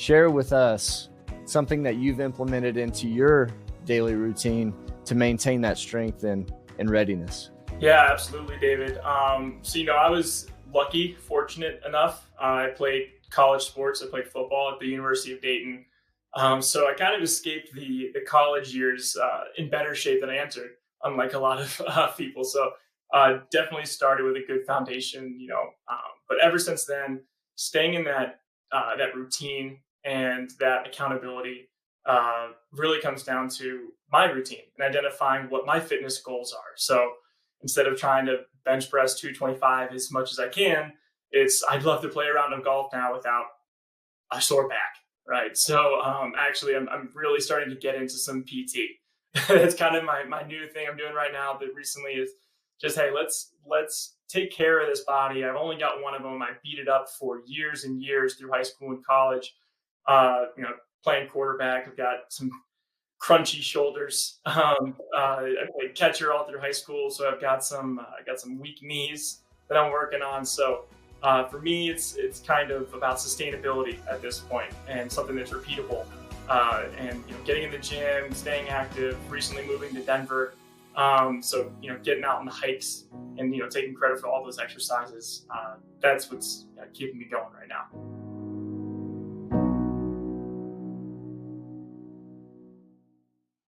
share with us something that you've implemented into your daily routine to maintain that strength and readiness. Yeah, absolutely, David. I was fortunate enough. I played college sports. I played football at the University of Dayton. So I kind of escaped the college years in better shape than I entered, unlike a lot of people. So definitely started with a good foundation, but ever since then, staying in that routine and that accountability really comes down to my routine and identifying what my fitness goals are. So instead of trying to bench press 225 as much as I can, I'd love to play a round of golf now without a sore back, right? So actually, I'm really starting to get into some PT. It's kind of my new thing I'm doing right now that recently is just, hey, let's take care of this body. I've only got one of them. I beat it up for years and years through high school and college. Playing quarterback, I've got some crunchy shoulders. I played catcher all through high school, so I've got some weak knees that I'm working on. So for me, it's kind of about sustainability at this point and something that's repeatable. And getting in the gym, staying active. Recently moving to Denver, so getting out on the hikes and taking credit for all those exercises. That's what's keeping me going right now.